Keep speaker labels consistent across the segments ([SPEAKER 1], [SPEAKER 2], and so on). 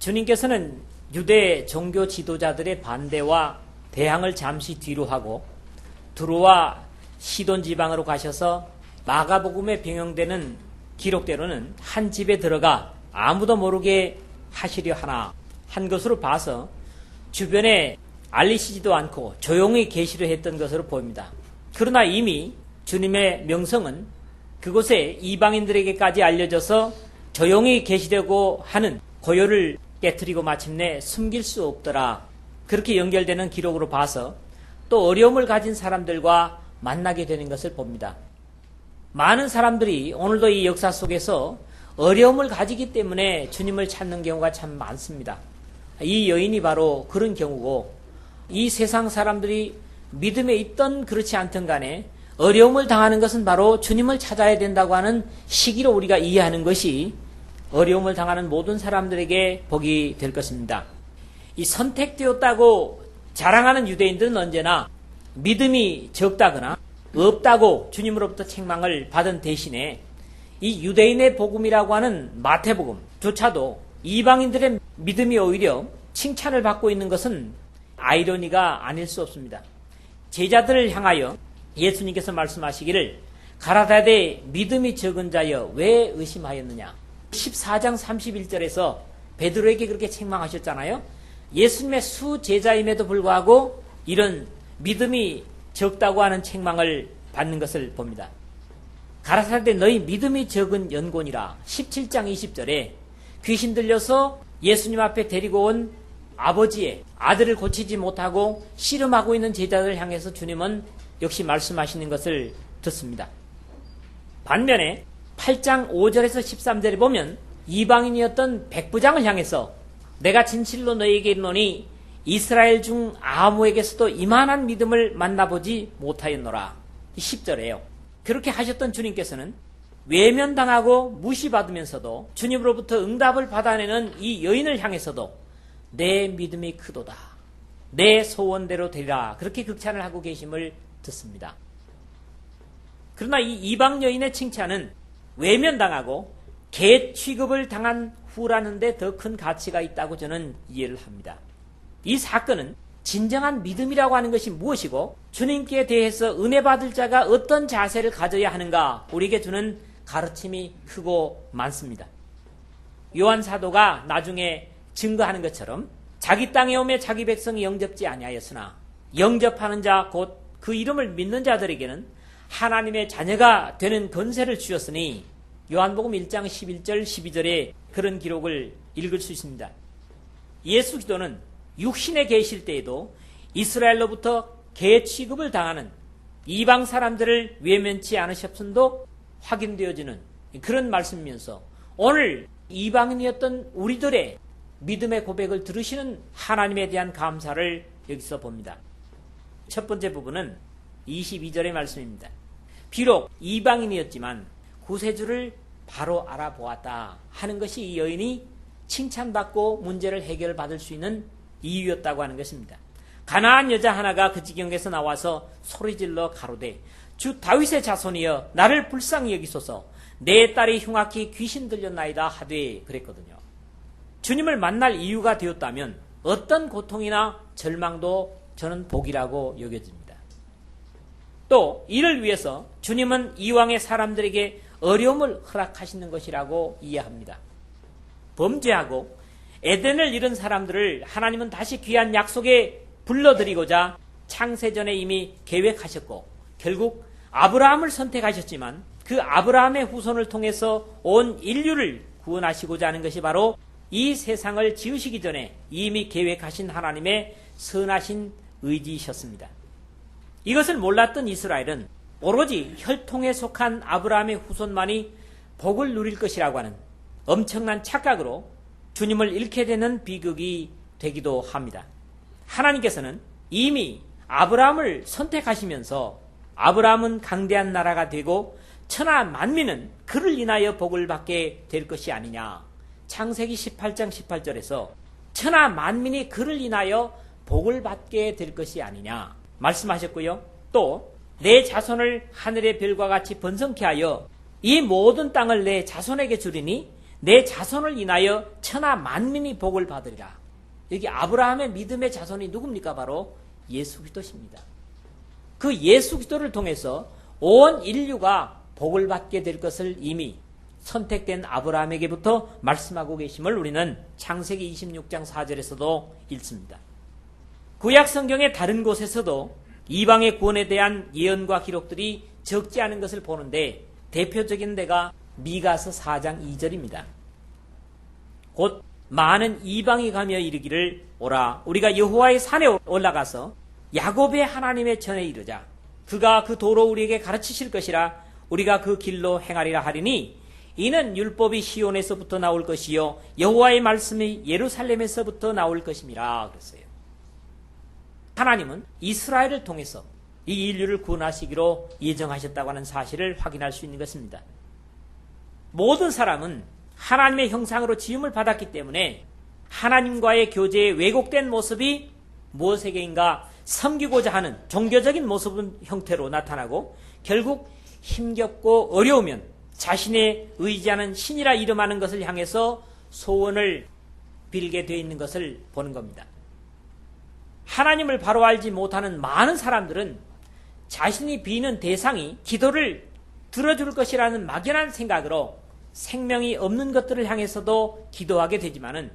[SPEAKER 1] 주님께서는 유대 종교 지도자들의 반대와 대항을 잠시 뒤로 하고 두로와 시돈 지방으로 가셔서 마가복음에 병행되는 기록대로는 한 집에 들어가 아무도 모르게 하시려 하나 한 것으로 봐서 주변에 알리시지도 않고 조용히 계시려 했던 것으로 보입니다. 그러나 이미 주님의 명성은 그곳에 이방인들에게까지 알려져서 조용히 계시려고 하는 고요를 깨뜨리고 마침내 숨길 수 없더라. 그렇게 연결되는 기록으로 봐서 또 어려움을 가진 사람들과 만나게 되는 것을 봅니다. 많은 사람들이 오늘도 이 역사 속에서 어려움을 가지기 때문에 주님을 찾는 경우가 참 많습니다. 이 여인이 바로 그런 경우고, 이 세상 사람들이 믿음에 있던 그렇지 않던 간에 어려움을 당하는 것은 바로 주님을 찾아야 된다고 하는 시기로 우리가 이해하는 것이 어려움을 당하는 모든 사람들에게 복이 될 것입니다. 이 선택되었다고 자랑하는 유대인들은 언제나 믿음이 적다거나 없다고 주님으로부터 책망을 받은 대신에 이 유대인의 복음이라고 하는 마태복음조차도 이방인들의 믿음이 오히려 칭찬을 받고 있는 것은 아이러니가 아닐 수 없습니다. 제자들을 향하여 예수님께서 말씀하시기를 가라사대 믿음이 적은 자여 왜 의심하였느냐. 14장 31절에서 베드로에게 그렇게 책망하셨잖아요. 예수님의 수제자임에도 불구하고 이런 믿음이 적다고 하는 책망을 받는 것을 봅니다. 가라사대 너희 믿음이 적은 연곤이라. 17장 20절에 귀신 들려서 예수님 앞에 데리고 온 아버지의 아들을 고치지 못하고 씨름하고 있는 제자들을 향해서 주님은 역시 말씀하시는 것을 듣습니다. 반면에 8장 5절에서 13절에 보면 이방인이었던 백부장을 향해서 내가 진실로 너희에게 이르노니 이스라엘 중 아무에게서도 이만한 믿음을 만나보지 못하였노라. 10절에요. 그렇게 하셨던 주님께서는 외면당하고 무시받으면서도 주님으로부터 응답을 받아내는 이 여인을 향해서도 내 믿음이 크도다. 내 소원대로 되리라. 그렇게 극찬을 하고 계심을 듣습니다. 그러나 이 이방 여인의 칭찬은 외면당하고 개 취급을 당한 후라는데 더 큰 가치가 있다고 저는 이해를 합니다. 이 사건은 진정한 믿음이라고 하는 것이 무엇이고 주님께 대해서 은혜 받을 자가 어떤 자세를 가져야 하는가 우리에게 주는 가르침이 크고 많습니다. 요한 사도가 나중에 증거하는 것처럼 자기 땅에 오매 자기 백성이 영접지 아니하였으나 영접하는 자 곧 그 이름을 믿는 자들에게는 하나님의 자녀가 되는 권세를 주셨으니 요한복음 1장 11절 12절에 그런 기록을 읽을 수 있습니다. 예수 그리스도는 육신에 계실 때에도 이스라엘로부터 개 취급을 당하는 이방 사람들을 외면치 않으셨음도 확인되어지는 그런 말씀이면서 오늘 이방인이었던 우리들의 믿음의 고백을 들으시는 하나님에 대한 감사를 여기서 봅니다. 첫 번째 부분은 22절의 말씀입니다. 비록 이방인이었지만 구세주를 바로 알아보았다 하는 것이 이 여인이 칭찬받고 문제를 해결받을 수 있는 이유였다고 하는 것입니다. 가나안 여자 하나가 그 지경에서 나와서 소리질러 가로되 주 다윗의 자손이여 나를 불쌍히 여기소서 내 딸이 흉악히 귀신 들렸나이다 하되 그랬거든요. 주님을 만날 이유가 되었다면 어떤 고통이나 절망도 저는 복이라고 여겨집니다. 또 이를 위해서 주님은 이왕의 사람들에게 어려움을 허락하시는 것이라고 이해합니다. 범죄하고 에덴을 잃은 사람들을 하나님은 다시 귀한 약속에 불러들이고자 창세전에 이미 계획하셨고 결국 아브라함을 선택하셨지만 그 아브라함의 후손을 통해서 온 인류를 구원하시고자 하는 것이 바로 이 세상을 지으시기 전에 이미 계획하신 하나님의 선하신 의지이셨습니다. 이것을 몰랐던 이스라엘은 오로지 혈통에 속한 아브라함의 후손만이 복을 누릴 것이라고 하는 엄청난 착각으로 주님을 잃게 되는 비극이 되기도 합니다. 하나님께서는 이미 아브라함을 선택하시면서 아브라함은 강대한 나라가 되고 천하 만민은 그를 인하여 복을 받게 될 것이 아니냐. 창세기 18장 18절에서 천하 만민이 그를 인하여 복을 받게 될 것이 아니냐 말씀하셨고요. 또 내 자손을 하늘의 별과 같이 번성케 하여 이 모든 땅을 내 자손에게 주리니 내 자손을 인하여 천하 만민이 복을 받으리라. 여기 아브라함의 믿음의 자손이 누굽니까? 바로 예수 그리스도십니다. 그 예수 그리스도를 통해서 온 인류가 복을 받게 될 것을 이미 선택된 아브라함에게부터 말씀하고 계심을 우리는 창세기 26장 4절에서도 읽습니다. 구약 성경의 다른 곳에서도 이방의 구원에 대한 예언과 기록들이 적지 않은 것을 보는데 대표적인 데가 미가서 4장 2절입니다. 곧 많은 이방이 가며 이르기를 오라 우리가 여호와의 산에 올라가서 야곱의 하나님의 전에 이르자 그가 그 도로 우리에게 가르치실 것이라 우리가 그 길로 행하리라 하리니 이는 율법이 시온에서부터 나올 것이요 여호와의 말씀이 예루살렘에서부터 나올 것임이라 그랬어요. 하나님은 이스라엘을 통해서 이 인류를 구원하시기로 예정하셨다고 하는 사실을 확인할 수 있는 것입니다. 모든 사람은 하나님의 형상으로 지음을 받았기 때문에 하나님과의 교제의 왜곡된 모습이 무엇에게인가 섬기고자 하는 종교적인 모습은 형태로 나타나고 결국 힘겹고 어려우면 자신의 의지하는 신이라 이름하는 것을 향해서 소원을 빌게 되어 있는 것을 보는 겁니다. 하나님을 바로 알지 못하는 많은 사람들은 자신이 비는 대상이 기도를 들어줄 것이라는 막연한 생각으로 생명이 없는 것들을 향해서도 기도하게 되지만은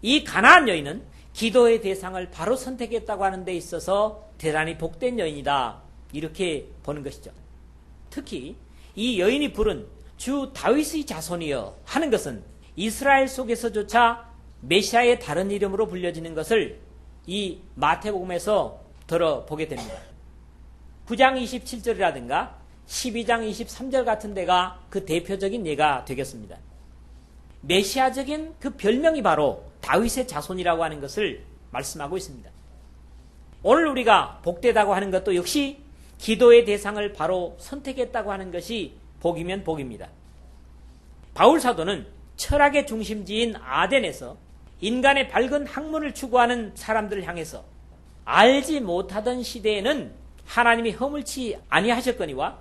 [SPEAKER 1] 이 가나안 여인은 기도의 대상을 바로 선택했다고 하는 데 있어서 대단히 복된 여인이다 이렇게 보는 것이죠. 특히 이 여인이 부른 주 다윗의 자손이여 하는 것은 이스라엘 속에서조차 메시아의 다른 이름으로 불려지는 것을 이 마태복음에서 들어보게 됩니다. 9장 27절이라든가 12장 23절 같은 데가 그 대표적인 예가 되겠습니다. 메시아적인 그 별명이 바로 다윗의 자손이라고 하는 것을 말씀하고 있습니다. 오늘 우리가 복되다고 하는 것도 역시 기도의 대상을 바로 선택했다고 하는 것이 복이면 복입니다. 바울 사도는 철학의 중심지인 아덴에서 인간의 밝은 학문을 추구하는 사람들을 향해서 알지 못하던 시대에는 하나님이 허물치 아니하셨거니와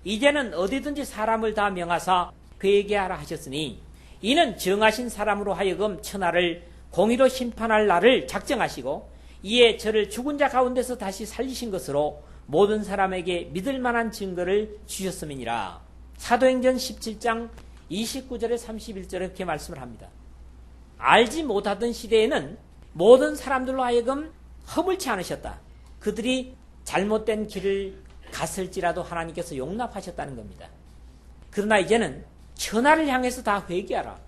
[SPEAKER 1] 이제는 어디든지 사람을 다 명하사 그에게 하라 하셨으니 이는 정하신 사람으로 하여금 천하를 공의로 심판할 날을 작정하시고 이에 저를 죽은 자 가운데서 다시 살리신 것으로 모든 사람에게 믿을 만한 증거를 주셨음이니라. 사도행전 17장 29절에 31절에 이렇게 말씀을 합니다. 알지 못하던 시대에는 모든 사람들로 하여금 허물치 않으셨다. 그들이 잘못된 길을 갔을지라도 하나님께서 용납하셨다는 겁니다. 그러나 이제는 천하를 향해서 다 회개하라.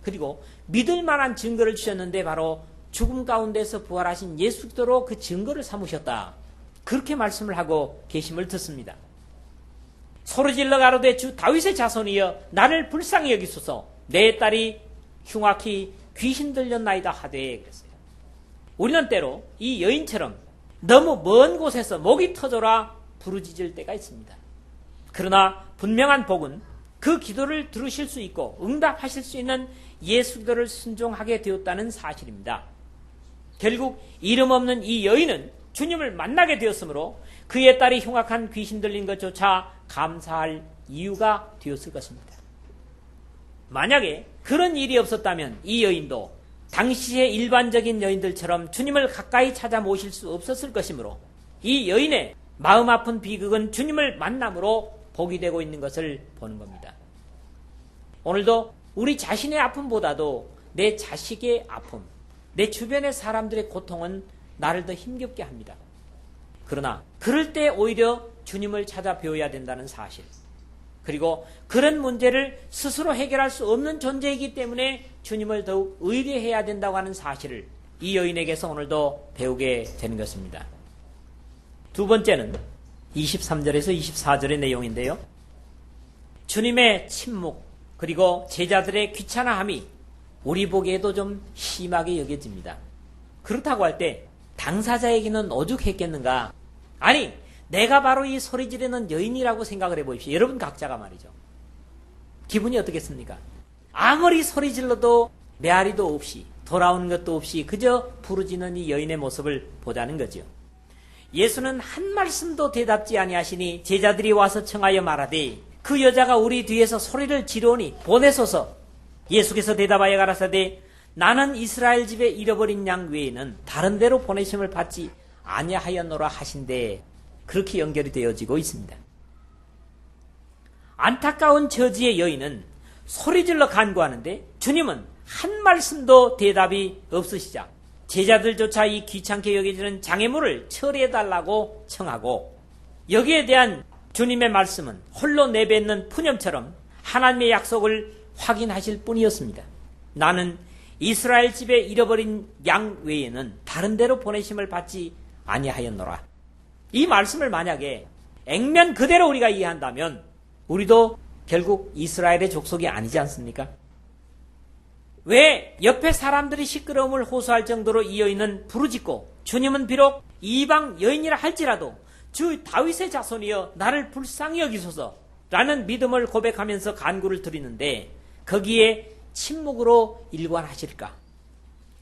[SPEAKER 1] 그리고 믿을 만한 증거를 주셨는데 바로 죽음 가운데서 부활하신 예수 그리스도로 그 증거를 삼으셨다. 그렇게 말씀을 하고 계심을 듣습니다. 소리질러 가로되 주 다윗의 자손이여 나를 불쌍히 여기소서 내 딸이 흉악히 귀신 들렸나이다 하되 그랬어요. 우리는 때로 이 여인처럼 너무 먼 곳에서 목이 터져라 부르짖을 때가 있습니다. 그러나 분명한 복은 그 기도를 들으실 수 있고 응답하실 수 있는 예수 그리스도를 순종하게 되었다는 사실입니다. 결국 이름 없는 이 여인은 주님을 만나게 되었으므로 그의 딸이 흉악한 귀신 들린 것조차 감사할 이유가 되었을 것입니다. 만약에 그런 일이 없었다면 이 여인도 당시의 일반적인 여인들처럼 주님을 가까이 찾아 모실 수 없었을 것이므로 이 여인의 마음 아픈 비극은 주님을 만남으로 복이 되고 있는 것을 보는 겁니다. 오늘도 우리 자신의 아픔보다도 내 자식의 아픔, 내 주변의 사람들의 고통은 나를 더 힘겹게 합니다. 그러나 그럴 때 오히려 주님을 찾아 배워야 된다는 사실, 그리고 그런 문제를 스스로 해결할 수 없는 존재이기 때문에 주님을 더욱 의뢰해야 된다고 하는 사실을 이 여인에게서 오늘도 배우게 되는 것입니다. 두 번째는 23절에서 24절의 내용인데요. 주님의 침묵 그리고 제자들의 귀찮아함이 우리 보기에도 좀 심하게 여겨집니다. 그렇다고 할 때 당사자에게는 오죽했겠는가? 아니, 내가 바로 이 소리 지르는 여인이라고 생각을 해보십시오. 여러분 각자가 말이죠. 기분이 어떻겠습니까? 아무리 소리 질러도 메아리도 없이 돌아오는 것도 없이 그저 부르짖는 이 여인의 모습을 보자는 거죠. 예수는 한 말씀도 대답지 아니하시니 제자들이 와서 청하여 말하되 그 여자가 우리 뒤에서 소리를 지르오니 보내소서. 예수께서 대답하여 가라사대 나는 이스라엘 집에 잃어버린 양 외에는 다른 데로 보내심을 받지 아니하였노라 하신데 그렇게 연결이 되어지고 있습니다. 안타까운 저지의 여인은 소리질러 간구하는데 주님은 한 말씀도 대답이 없으시자 제자들조차 이 귀찮게 여겨지는 장애물을 처리해달라고 청하고 여기에 대한 주님의 말씀은 홀로 내뱉는 푸념처럼 하나님의 약속을 확인하실 뿐이었습니다. 나는 이스라엘 집에 잃어버린 양 외에는 다른 데로 보내심을 받지 아니하였노라. 이 말씀을 만약에 액면 그대로 우리가 이해한다면 우리도 결국 이스라엘의 족속이 아니지 않습니까? 왜 옆에 사람들이 시끄러움을 호소할 정도로 이 여인은 부르짖고 주님은 비록 이방 여인이라 할지라도 주 다윗의 자손이여 나를 불쌍히 여기소서 라는 믿음을 고백하면서 간구를 드리는데 거기에 침묵으로 일관하실까?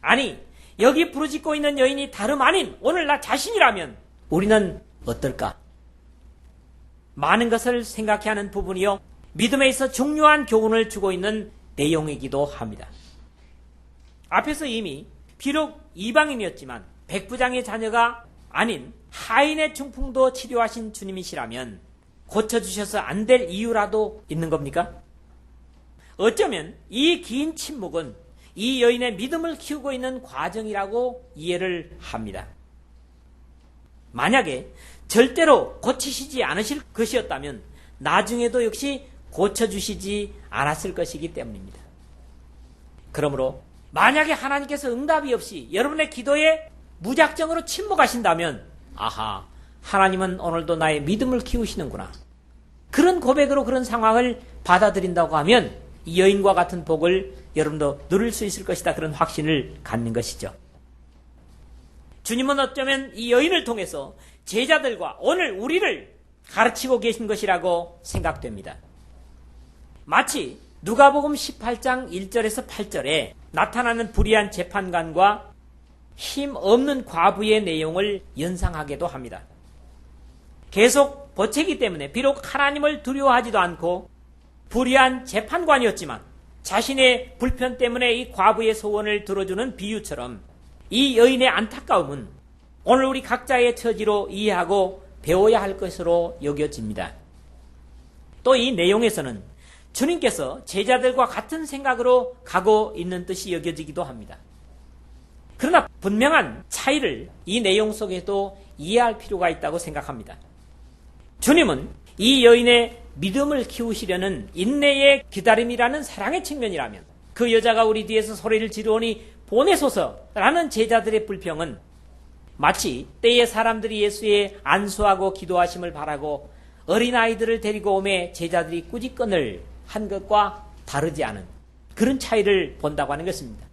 [SPEAKER 1] 아니 여기 부르짖고 있는 여인이 다름 아닌 오늘 나 자신이라면 우리는 어떨까? 많은 것을 생각해야 하는 부분이요 믿음에 있어 중요한 교훈을 주고 있는 내용이기도 합니다. 앞에서 이미 비록 이방인이었지만 백부장의 자녀가 아닌 하인의 중풍도 치료하신 주님이시라면 고쳐주셔서 안 될 이유라도 있는 겁니까? 어쩌면 이 긴 침묵은 이 여인의 믿음을 키우고 있는 과정이라고 이해를 합니다. 만약에 절대로 고치시지 않으실 것이었다면 나중에도 역시 고쳐주시지 않았을 것이기 때문입니다. 그러므로 만약에 하나님께서 응답이 없이 여러분의 기도에 무작정으로 침묵하신다면 아하, 하나님은 오늘도 나의 믿음을 키우시는구나. 그런 고백으로 그런 상황을 받아들인다고 하면 이 여인과 같은 복을 여러분도 누릴 수 있을 것이다. 그런 확신을 갖는 것이죠. 주님은 어쩌면 이 여인을 통해서 제자들과 오늘 우리를 가르치고 계신 것이라고 생각됩니다. 마치 누가복음 18장 1절에서 8절에 나타나는 불의한 재판관과 힘없는 과부의 내용을 연상하게도 합니다. 계속 보채기 때문에 비록 하나님을 두려워하지도 않고 불의한 재판관이었지만 자신의 불편 때문에 이 과부의 소원을 들어주는 비유처럼 이 여인의 안타까움은 오늘 우리 각자의 처지로 이해하고 배워야 할 것으로 여겨집니다. 또 이 내용에서는 주님께서 제자들과 같은 생각으로 가고 있는 뜻이 여겨지기도 합니다. 그러나 분명한 차이를 이 내용 속에도 이해할 필요가 있다고 생각합니다. 주님은 이 여인의 믿음을 키우시려는 인내의 기다림이라는 사랑의 측면이라면 그 여자가 우리 뒤에서 소리를 지르오니 보내소서라는 제자들의 불평은 마치 때에 사람들이 예수의 안수하고 기도하심을 바라고 어린아이들을 데리고 오매 제자들이 꾸짖건을 한 것과 다르지 않은 그런 차이를 본다고 하는 것입니다.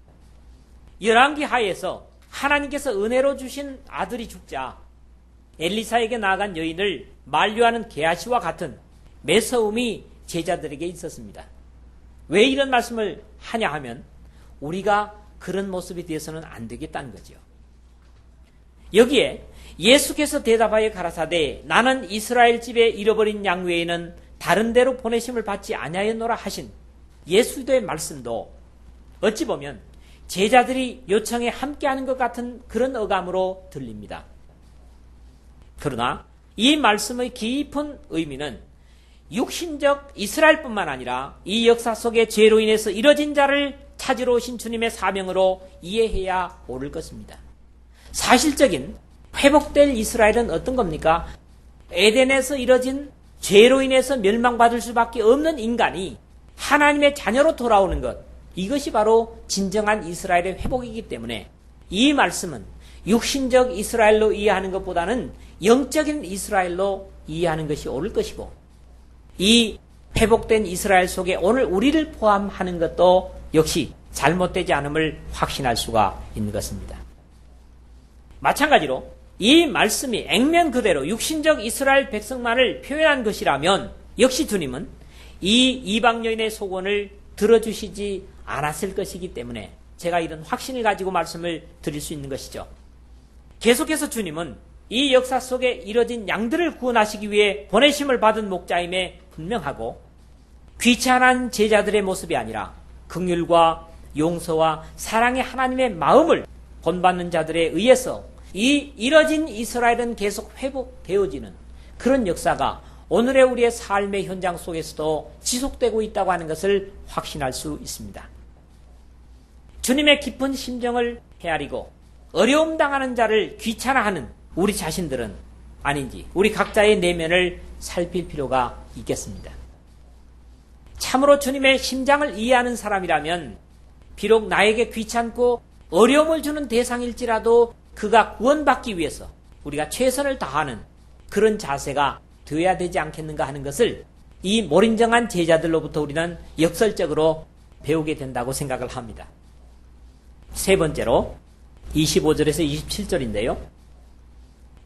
[SPEAKER 1] 열왕기 하에서 하나님께서 은혜로 주신 아들이 죽자 엘리사에게 나아간 여인을 만류하는 게하시와 같은 매서움이 제자들에게 있었습니다. 왜 이런 말씀을 하냐 하면 우리가 그런 모습이 되어서는 안 되겠다는 거죠. 여기에 예수께서 대답하여 가라사대 나는 이스라엘 집에 잃어버린 양 외에는 다른 데로 보내심을 받지 아니하였노라 하신 예수의 말씀도 어찌 보면 제자들이 요청에 함께하는 것 같은 그런 어감으로 들립니다. 그러나 이 말씀의 깊은 의미는 육신적 이스라엘뿐만 아니라 이 역사 속의 죄로 인해서 이뤄진 자를 찾으러 오신 주님의 사명으로 이해해야 옳을 것입니다. 사실적인 회복될 이스라엘은 어떤 겁니까? 에덴에서 이뤄진 죄로 인해서 멸망받을 수밖에 없는 인간이 하나님의 자녀로 돌아오는 것, 이것이 바로 진정한 이스라엘의 회복이기 때문에 이 말씀은 육신적 이스라엘로 이해하는 것보다는 영적인 이스라엘로 이해하는 것이 옳을 것이고 이 회복된 이스라엘 속에 오늘 우리를 포함하는 것도 역시 잘못되지 않음을 확신할 수가 있는 것입니다. 마찬가지로 이 말씀이 액면 그대로 육신적 이스라엘 백성만을 표현한 것이라면 역시 주님은 이 이방 여인의 소원을 들어주시지 않았을 것이기 때문에 제가 이런 확신을 가지고 말씀을 드릴 수 있는 것이죠. 계속해서 주님은 이 역사 속에 이뤄진 양들을 구원하시기 위해 보내심을 받은 목자임에 분명하고 귀찮은 제자들의 모습이 아니라 긍휼과 용서와 사랑의 하나님의 마음을 본받는 자들에 의해서 이 이뤄진 이스라엘은 계속 회복되어지는 그런 역사가 오늘의 우리의 삶의 현장 속에서도 지속되고 있다고 하는 것을 확신할 수 있습니다. 주님의 깊은 심정을 헤아리고 어려움 당하는 자를 귀찮아하는 우리 자신들은 아닌지 우리 각자의 내면을 살필 필요가 있겠습니다. 참으로 주님의 심장을 이해하는 사람이라면 비록 나에게 귀찮고 어려움을 주는 대상일지라도 그가 구원받기 위해서 우리가 최선을 다하는 그런 자세가 되어야 되지 않겠는가 하는 것을 이 몰인정한 제자들로부터 우리는 역설적으로 배우게 된다고 생각을 합니다. 세 번째로 25절에서 27절인데요.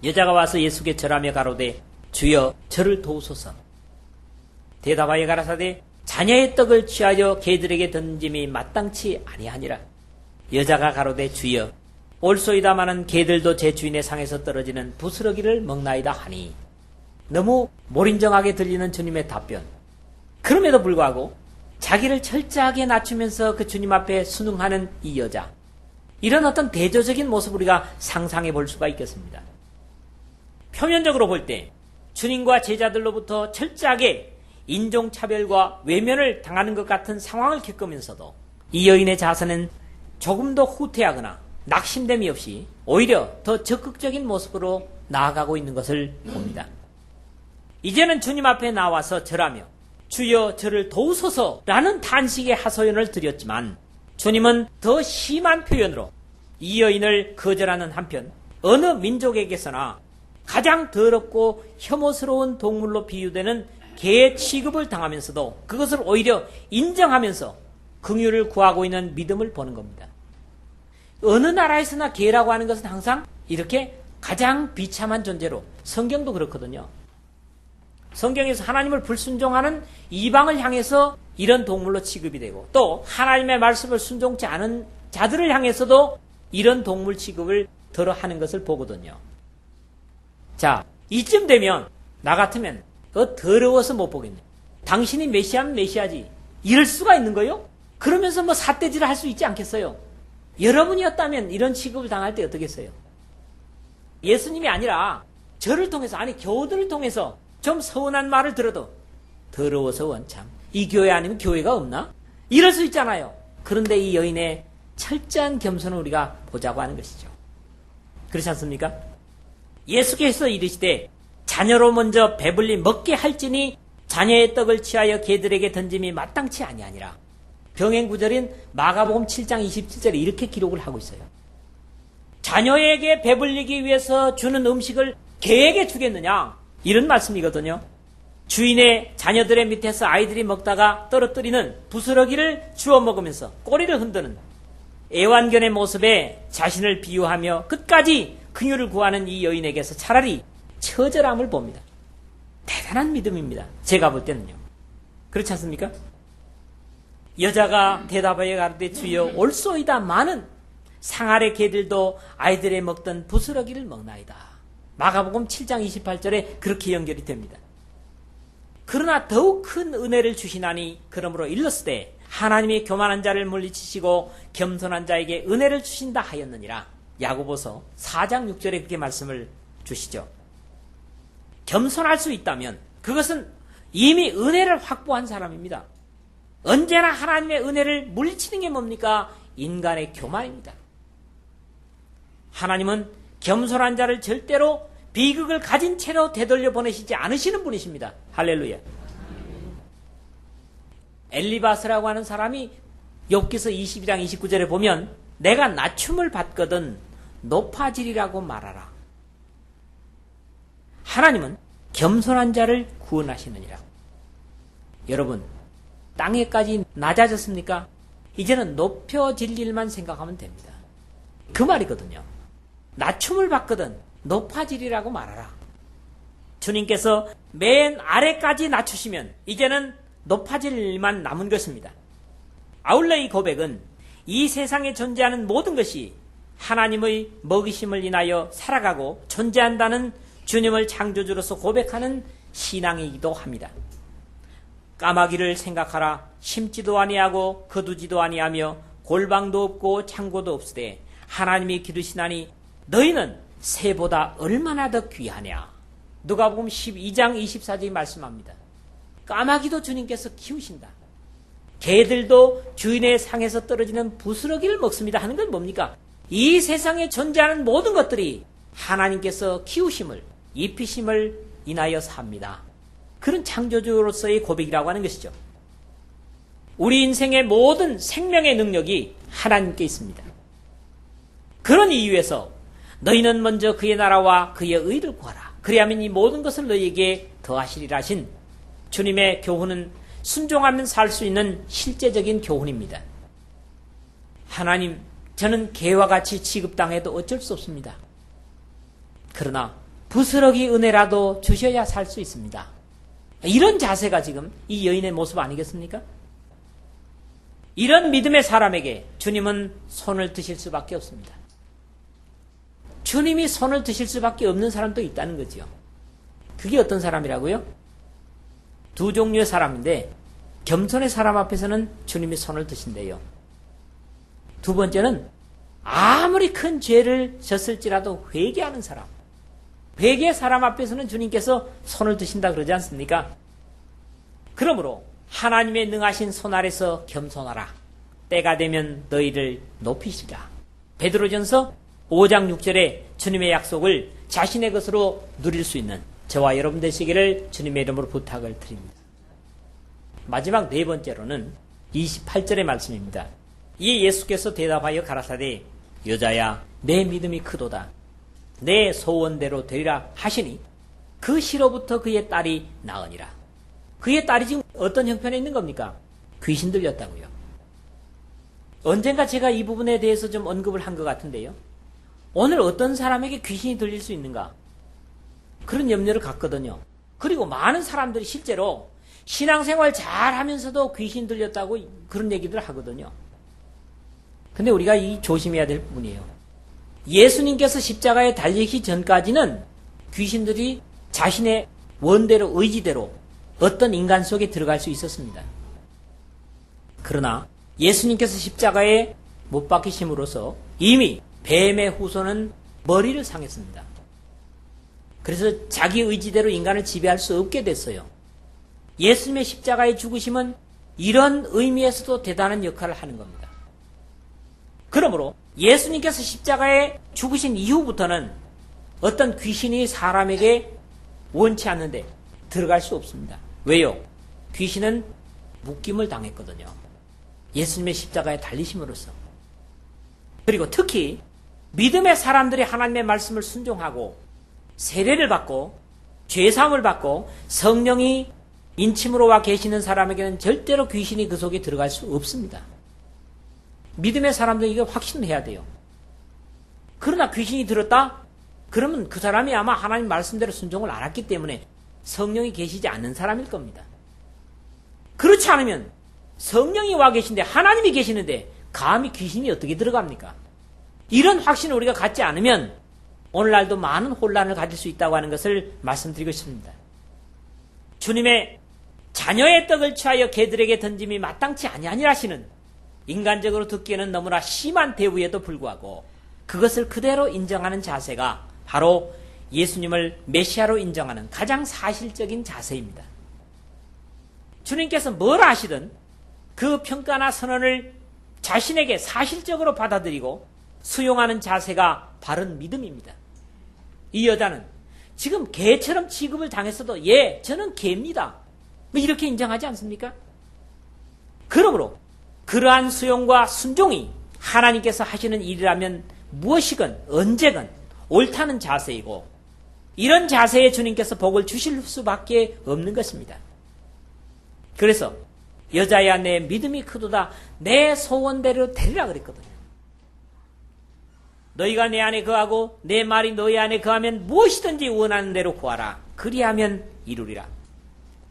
[SPEAKER 1] 여자가 와서 예수께 절하며 가로되 주여 저를 도우소서. 대답하여 가라사대 자녀의 떡을 취하여 개들에게 던짐이 마땅치 아니하니라. 여자가 가로되 주여 올소이다마는 개들도 제 주인의 상에서 떨어지는 부스러기를 먹나이다 하니. 너무 몰인정하게 들리는 주님의 답변. 그럼에도 불구하고 자기를 철저하게 낮추면서 그 주님 앞에 순응하는 이 여자. 이런 어떤 대조적인 모습을 우리가 상상해 볼 수가 있겠습니다. 표면적으로 볼 때 주님과 제자들로부터 철저하게 인종차별과 외면을 당하는 것 같은 상황을 겪으면서도 이 여인의 자세는 조금도 후퇴하거나 낙심됨이 없이 오히려 더 적극적인 모습으로 나아가고 있는 것을 봅니다. 이제는 주님 앞에 나와서 절하며 주여 저를 도우소서라는 탄식의 하소연을 드렸지만 주님은 더 심한 표현으로 이 여인을 거절하는 한편 어느 민족에게서나 가장 더럽고 혐오스러운 동물로 비유되는 개의 취급을 당하면서도 그것을 오히려 인정하면서 긍휼을 구하고 있는 믿음을 보는 겁니다. 어느 나라에서나 개라고 하는 것은 항상 이렇게 가장 비참한 존재로, 성경도 그렇거든요. 성경에서 하나님을 불순종하는 이방을 향해서 이런 동물로 취급이 되고 또 하나님의 말씀을 순종치 않은 자들을 향해서도 이런 동물 취급을 덜어 하는 것을 보거든요. 자, 이쯤 되면 나 같으면 더러워서 못 보겠네. 당신이 메시아면 메시아지. 이럴 수가 있는 거요? 그러면서 뭐 삿대질을 할 수 있지 않겠어요? 여러분이었다면 이런 취급을 당할 때 어떻겠어요? 예수님이 아니라 저를 통해서, 아니 교우들을 통해서 좀 서운한 말을 들어도 더러워서 원참 이 교회 아니면 교회가 없나? 이럴 수 있잖아요. 그런데 이 여인의 철저한 겸손을 우리가 보자고 하는 것이죠. 그렇지 않습니까? 예수께서 이르시되 자녀로 먼저 배불리 먹게 할지니 자녀의 떡을 취하여 개들에게 던짐이 마땅치 아니하니라. 병행 구절인 마가복음 7장 27절에 이렇게 기록을 하고 있어요. 자녀에게 배불리기 위해서 주는 음식을 개에게 주겠느냐? 이런 말씀이거든요. 주인의 자녀들의 밑에서 아이들이 먹다가 떨어뜨리는 부스러기를 주워 먹으면서 꼬리를 흔드는 애완견의 모습에 자신을 비유하며 끝까지 긍휼을 구하는 이 여인에게서 차라리 처절함을 봅니다. 대단한 믿음입니다. 제가 볼 때는요. 그렇지 않습니까? 여자가 대답하여 가로되 주여 올소이다마는 상 아래 개들도 아이들의 먹던 부스러기를 먹나이다. 마가복음 7장 28절에 그렇게 연결이 됩니다. 그러나 더욱 큰 은혜를 주시나니 그러므로 일렀으되 하나님이 교만한 자를 물리치시고 겸손한 자에게 은혜를 주신다 하였느니라. 야고보서 4장 6절에 그렇게 말씀을 주시죠. 겸손할 수 있다면 그것은 이미 은혜를 확보한 사람입니다. 언제나 하나님의 은혜를 물리치는 게 뭡니까? 인간의 교만입니다. 하나님은 겸손한 자를 절대로 비극을 가진 채로 되돌려 보내시지 않으시는 분이십니다. 할렐루야. 엘리바스라고 하는 사람이 욥기서 22장 29절에 보면 내가 낮춤을 받거든 높아지리라고 말하라. 하나님은 겸손한 자를 구원하시느니라. 여러분, 땅에까지 낮아졌습니까? 이제는 높여질 일만 생각하면 됩니다. 그 말이거든요. 낮춤을 받거든 높아지리라고 말하라. 주님께서 맨 아래까지 낮추시면 이제는 높아질 일만 남은 것입니다. 아울러 이 고백은 이 세상에 존재하는 모든 것이 하나님의 먹이심을 인하여 살아가고 존재한다는 주님을 창조주로서 고백하는 신앙이기도 합니다. 까마귀를 생각하라. 심지도 아니하고 거두지도 아니하며 골방도 없고 창고도 없으되 하나님이 기르시나니 너희는 새보다 얼마나 더 귀하냐. 누가복음 12장 24절이 말씀합니다. 까마귀도 주님께서 키우신다. 개들도 주인의 상에서 떨어지는 부스러기를 먹습니다 하는 건 뭡니까? 이 세상에 존재하는 모든 것들이 하나님께서 키우심을, 입히심을 인하여 삽니다. 그런 창조주로서의 고백이라고 하는 것이죠. 우리 인생의 모든 생명의 능력이 하나님께 있습니다. 그런 이유에서 너희는 먼저 그의 나라와 그의 의를 구하라. 그리하면 이 모든 것을 너희에게 더하시리라 하신 주님의 교훈은 순종하면 살 수 있는 실제적인 교훈입니다. 하나님, 저는 개와 같이 취급당해도 어쩔 수 없습니다. 그러나 부스러기 은혜라도 주셔야 살 수 있습니다. 이런 자세가 지금 이 여인의 모습 아니겠습니까? 이런 믿음의 사람에게 주님은 손을 드실 수밖에 없습니다. 주님이 손을 드실 수밖에 없는 사람도 있다는 거죠. 그게 어떤 사람이라고요? 두 종류의 사람인데 겸손의 사람 앞에서는 주님이 손을 드신대요. 두 번째는 아무리 큰 죄를 졌을지라도 회개하는 사람. 회개의 사람 앞에서는 주님께서 손을 드신다 그러지 않습니까? 그러므로 하나님의 능하신 손 아래서 겸손하라. 때가 되면 너희를 높이시라. 베드로전서 5장 6절에 주님의 약속을 자신의 것으로 누릴 수 있는 저와 여러분 되시기를 주님의 이름으로 부탁을 드립니다. 마지막 네 번째로는 28절의 말씀입니다. 이에 예수께서 대답하여 가라사대 여자야 내 믿음이 크도다. 내 소원대로 되리라 하시니 그 시로부터 그의 딸이 나으니라. 그의 딸이 지금 어떤 형편에 있는 겁니까? 귀신 들렸다고요. 언젠가 제가 이 부분에 대해서 좀 언급을 한 것 같은데요. 오늘 어떤 사람에게 귀신이 들릴 수 있는가? 그런 염려를 갖거든요. 그리고 많은 사람들이 실제로 신앙생활 잘 하면서도 귀신 들렸다고 그런 얘기들을 하거든요. 근데 우리가 이 조심해야 될 부분이에요. 예수님께서 십자가에 달리기 전까지는 귀신들이 자신의 원대로 의지대로 어떤 인간 속에 들어갈 수 있었습니다. 그러나 예수님께서 십자가에 못 박히심으로써 이미 뱀의 후손은 머리를 상했습니다. 그래서 자기 의지대로 인간을 지배할 수 없게 됐어요. 예수님의 십자가의 죽으심은 이런 의미에서도 대단한 역할을 하는 겁니다. 그러므로 예수님께서 십자가에 죽으신 이후부터는 어떤 귀신이 사람에게 원치 않는데 들어갈 수 없습니다. 왜요? 귀신은 묶임을 당했거든요. 예수님의 십자가에 달리심으로써. 그리고 특히 믿음의 사람들이 하나님의 말씀을 순종하고 세례를 받고 죄사함을 받고 성령이 인침으로 와 계시는 사람에게는 절대로 귀신이 그 속에 들어갈 수 없습니다. 믿음의 사람들은 이거 확신해야 돼요. 그러나 귀신이 들었다? 그러면 그 사람이 아마 하나님 말씀대로 순종을 안 했기 때문에 성령이 계시지 않는 사람일 겁니다. 그렇지 않으면 성령이 와 계신데 하나님이 계시는데 감히 귀신이 어떻게 들어갑니까? 이런 확신을 우리가 갖지 않으면 오늘날도 많은 혼란을 가질 수 있다고 하는 것을 말씀드리고 싶습니다. 주님의 자녀의 떡을 취하여 개들에게 던짐이 마땅치 아니하니라 하시는 인간적으로 듣기에는 너무나 심한 대우에도 불구하고 그것을 그대로 인정하는 자세가 바로 예수님을 메시아로 인정하는 가장 사실적인 자세입니다. 주님께서 뭘 하시든 그 평가나 선언을 자신에게 사실적으로 받아들이고 수용하는 자세가 바른 믿음입니다. 이 여자는 지금 개처럼 취급을 당했어도 예, 저는 개입니다. 뭐 이렇게 인정하지 않습니까? 그러므로 그러한 수용과 순종이 하나님께서 하시는 일이라면 무엇이건 언제건 옳다는 자세이고 이런 자세에 주님께서 복을 주실 수밖에 없는 것입니다. 그래서 여자야 내 믿음이 크도다 내 소원대로 되리라 그랬거든요. 너희가 내 안에 거하고 내 말이 너희 안에 거하면 무엇이든지 원하는 대로 구하라. 그리하면 이루리라.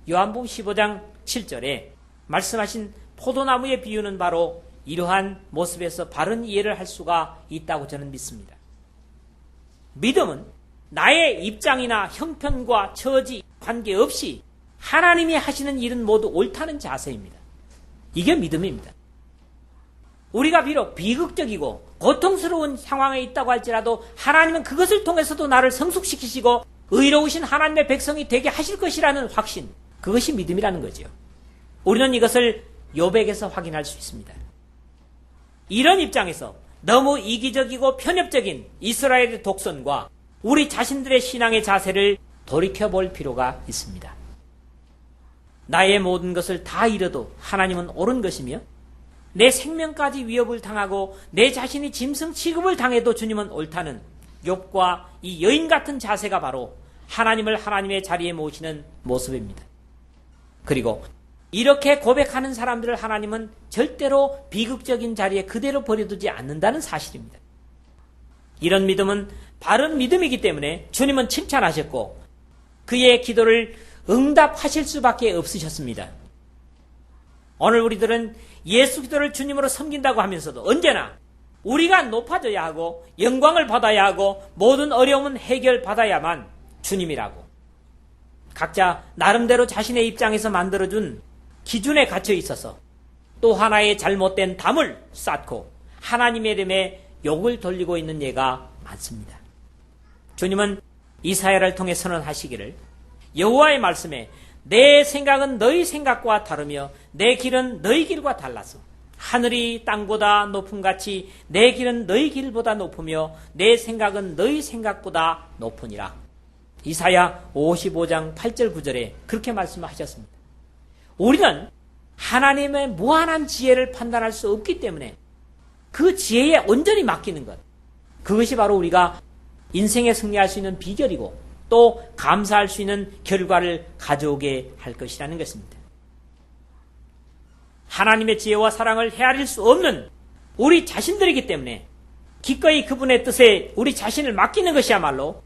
[SPEAKER 1] 요한복음 15장 7절에 말씀하신 포도나무의 비유는 바로 이러한 모습에서 바른 이해를 할 수가 있다고 저는 믿습니다. 믿음은 나의 입장이나 형편과 처지 관계없이 하나님이 하시는 일은 모두 옳다는 자세입니다. 이게 믿음입니다. 우리가 비록 비극적이고 고통스러운 상황에 있다고 할지라도 하나님은 그것을 통해서도 나를 성숙시키시고 의로우신 하나님의 백성이 되게 하실 것이라는 확신, 그것이 믿음이라는 거죠. 우리는 이것을 욥에게서 확인할 수 있습니다. 이런 입장에서 너무 이기적이고 편협적인 이스라엘의 독선과 우리 자신들의 신앙의 자세를 돌이켜볼 필요가 있습니다. 나의 모든 것을 다 잃어도 하나님은 옳은 것이며 내 생명까지 위협을 당하고 내 자신이 짐승 취급을 당해도 주님은 옳다는 욥과 이 여인 같은 자세가 바로 하나님을 하나님의 자리에 모시는 모습입니다. 그리고 이렇게 고백하는 사람들을 하나님은 절대로 비극적인 자리에 그대로 버려두지 않는다는 사실입니다. 이런 믿음은 바른 믿음이기 때문에 주님은 칭찬하셨고 그의 기도를 응답하실 수밖에 없으셨습니다. 오늘 우리들은 예수 기도를 주님으로 섬긴다고 하면서도 언제나 우리가 높아져야 하고 영광을 받아야 하고 모든 어려움은 해결받아야만 주님이라고 각자 나름대로 자신의 입장에서 만들어준 기준에 갇혀 있어서 또 하나의 잘못된 담을 쌓고 하나님의 이름에 욕을 돌리고 있는 예가 많습니다. 주님은 이사야를 통해 선언하시기를 여호와의 말씀에 내 생각은 너희 생각과 다르며 내 길은 너희 길과 달라서 하늘이 땅보다 높음같이 내 길은 너희 길보다 높으며 내 생각은 너희 생각보다 높으니라. 이사야 55장 8절 9절에 그렇게 말씀하셨습니다. 우리는 하나님의 무한한 지혜를 판단할 수 없기 때문에 그 지혜에 온전히 맡기는 것, 그것이 바로 우리가 인생에 승리할 수 있는 비결이고 또 감사할 수 있는 결과를 가져오게 할 것이라는 것입니다. 하나님의 지혜와 사랑을 헤아릴 수 없는 우리 자신들이기 때문에 기꺼이 그분의 뜻에 우리 자신을 맡기는 것이야말로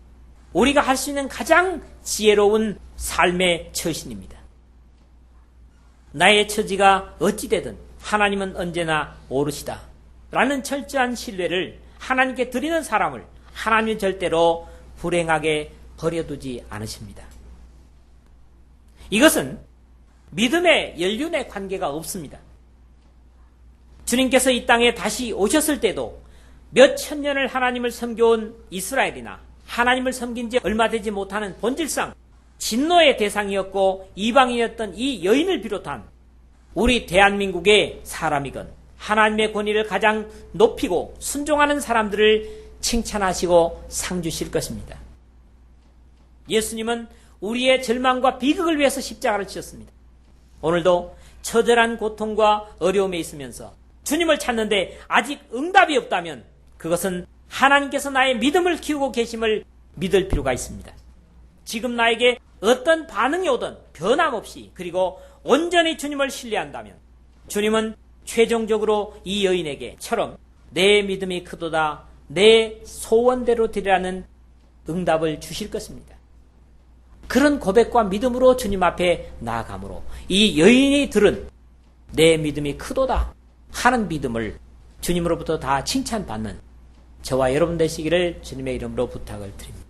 [SPEAKER 1] 우리가 할 수 있는 가장 지혜로운 삶의 처신입니다. 나의 처지가 어찌되든 하나님은 언제나 오르시다 라는 철저한 신뢰를 하나님께 드리는 사람을 하나님은 절대로 불행하게 버려두지 않으십니다. 이것은 믿음의 연륜의 관계가 없습니다. 주님께서 이 땅에 다시 오셨을 때도 몇 천 년을 하나님을 섬겨온 이스라엘이나 하나님을 섬긴 지 얼마 되지 못하는 본질상 진노의 대상이었고 이방인이었던 이 여인을 비롯한 우리 대한민국의 사람이건 하나님의 권위를 가장 높이고 순종하는 사람들을 칭찬하시고 상 주실 것입니다. 예수님은 우리의 절망과 비극을 위해서 십자가를 지셨습니다. 오늘도 처절한 고통과 어려움에 있으면서 주님을 찾는데 아직 응답이 없다면 그것은 하나님께서 나의 믿음을 키우고 계심을 믿을 필요가 있습니다. 지금 나에게 어떤 반응이 오든 변함없이 그리고 온전히 주님을 신뢰한다면 주님은 최종적으로 이 여인에게처럼 내 믿음이 크도다 내 소원대로 되리라는 응답을 주실 것입니다. 그런 고백과 믿음으로 주님 앞에 나아가므로 이 여인이 들은 내 믿음이 크도다 하는 믿음을 주님으로부터 다 칭찬받는 저와 여러분 되시기를 주님의 이름으로 부탁을 드립니다.